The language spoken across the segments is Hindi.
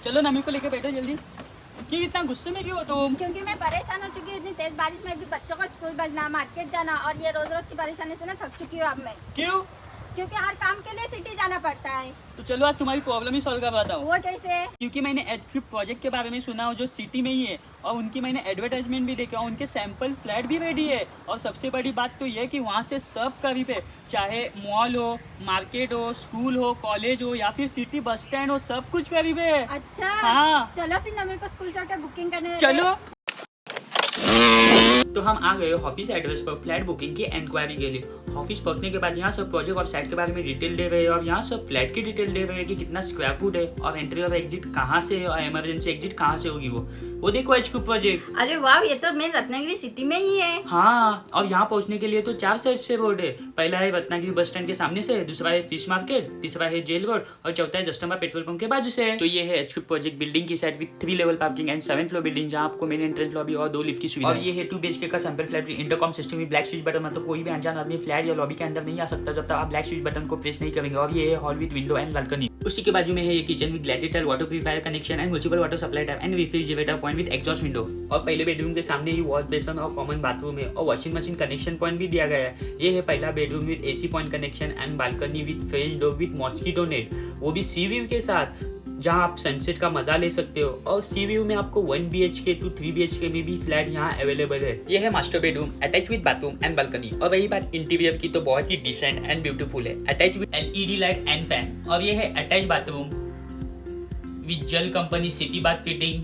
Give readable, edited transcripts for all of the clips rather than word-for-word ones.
चलो ना, मेरे को लेके बैठो जल्दी। क्यों इतना गुस्से में क्यों हो तुम? क्योंकि मैं परेशान हो चुकी हूँ इतनी तेज बारिश में, भी बच्चों को स्कूल भेजना, मार्केट जाना, और ये रोज रोज की परेशानी से ना थक चुकी हूँ अब मैं। क्यों? क्योंकि हर काम के लिए सिटी जाना पड़ता है। तो चलो आज तुम्हारी प्रॉब्लम ही सॉल्व करवाता हूँ। वो कैसे? क्योंकि मैंने एडक्यूब प्रोजेक्ट के बारे में सुना हो जो सिटी में ही है, और उनकी मैंने एडवर्टाइजमेंट भी देखा, उनके सैंपल फ्लैट भी रेडी है। और सबसे बड़ी बात तो ये है कि वहाँ से सब करीब है, चाहे मॉल हो, मार्केट हो, स्कूल हो, कॉलेज हो, या फिर सिटी बस स्टैंड हो, सब कुछ करीब है। अच्छा हाँ। चलो फिर ना मेरे को स्कूल छोड़कर बुकिंग करने चलो। तो हम आ गए ऑफिस एड्रेस पर फ्लैट बुकिंग की इंक्वायरी के लिए। ऑफिस पहुंचने के बाद यहाँ सब प्रोजेक्ट और साइट के बारे में डिटेल दे रहे हैं, और यहाँ सब फ्लैट की डिटेल दे रहे हैं कि कितना स्क्वायर फुट है, और एंट्री और एग्जिट कहाँ से है, और इमरजेंसी एग्जिट कहाँ से होगी। वो देखो एचक्यूब प्रोजेक्ट। अरे वाह, ये तो मेन रत्नागिरी सिटी में ही है। हाँ, और यहाँ पहुँचने के लिए तो 4 साइड से रोड है। पहला है रत्नागिरी बस स्टैंड के सामने से, दूसरा है फिश मार्केट, तीसरा है जेल रोड, और चौथा है जस्टम्बा पेट्रोल पंप के बाजू से। तो ये है एचक्यूब प्रोजेक्ट बिल्डिंग की side with 3 level parking and 7 floor building, जहाँ आपको मेन एंट्रेंस लॉबी और 2 लिफ्ट की सुविधा। और ये है 2 BHK का sample flat with intercom system में ब्लैक स्विच बटन, मतलब कोई भी अनजान आदमी फ्लैट या लॉबी के अंदर नहीं आ सकता जब तक आप ब्लैक स्विच बटन को प्रेस नहीं करेंगे। और ये है hall with window and balcony. उसी के बाजू में है ये किचन विद ग्लैटिटल water purifier connection and municipal water supply tap and refrigerator point with exhaust window. और पहले बेडरूम के सामने ही वॉश बेसिन और कॉमन बाथरूम है, और वॉशिंग मशीन कनेक्शन पॉइंट भी दिया गया है। ये है पहला bedroom with AC point connection and balcony with French door with mosquito net, वो भी सी व्यू के साथ, जहां आप सनसेट का मजा ले सकते हो। और सी व्यू में आपको 1 BHK to 3 BHK में भी फ्लैट यहाँ अवेलेबल है। ये है master bedroom attach with bathroom and balcony. और वही बात इंटीरियर की तो बहुत ही डिसेंट एंड ब्यूटीफुल है, attach with LED light and fan. और ये है अटैच बाथरूम विद जल company city bath fitting,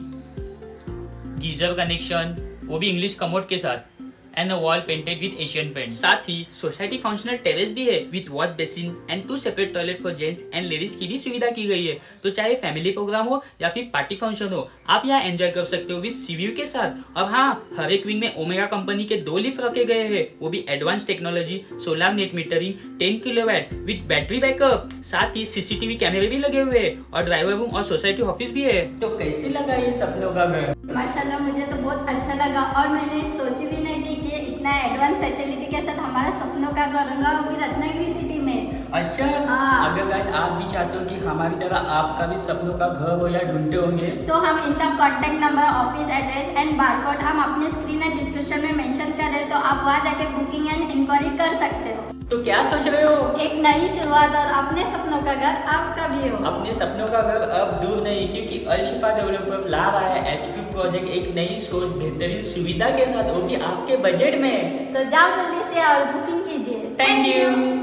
geyser connection, वो भी इंग्लिश कमोड के साथ, and wall painted with Asian paint. साथ ही सोसाइटी फंक्शनल टेरेस भी है with wash basin and 2 separate toilet for gents and ladies की भी सुविधा की गई है। तो चाहे फैमिली प्रोग्राम हो या फिर पार्टी फंक्शन हो, आप यहाँ एंजॉय कर सकते हो विद सी व्यू के साथ। और हाँ, हर एक विंग में ओमेगा कंपनी के 2 लिफ्ट रखे गए हैं, वो भी advance technology, solar net metering, 10 kilowatt with battery backup. साथ ही CCTV कैमरे भी लगे हुए हैं, और ड्राइवर रूम और सोसाइटी ऑफिस भी है। तो कैसे लगा ये सपनों का घर? माशाल्लाह, मुझे तो बहुत अच्छा लगा, और मैंने सोची भी नहीं थी कि इतना एडवांस फैसिलिटी के साथ हमारा सपनों का घर होगा, वो भी रत्नागिरी सिटी में। अच्छा। हाँ। अगर गाइस आप भी चाहते हो कि हमारी तरह आपका भी सपनों का घर हो या ढूंढते होंगे, तो हम इनका contact number, office address and barcode हम अपने स्क्रीन एंड डिस्क्रिप्शन में मेंशन कर रहे हैं, तो आप वहाँ जाके बुकिंग एंड इंक्वायरी कर सकते हो। तो क्या सोच रहे हो? एक नई शुरुआत और अपने सपनों का घर आपका भी हो। अपने सपनों का घर अब दूर नहीं, क्योंकि अलशिफा डेवलपर ला रहा है एचक्यूब प्रोजेक्ट एक नई सोच, बेहतरीन सुविधा के साथ, वो भी आपके बजट में। तो जाओ जल्दी से और बुकिंग कीजिए। Thank you.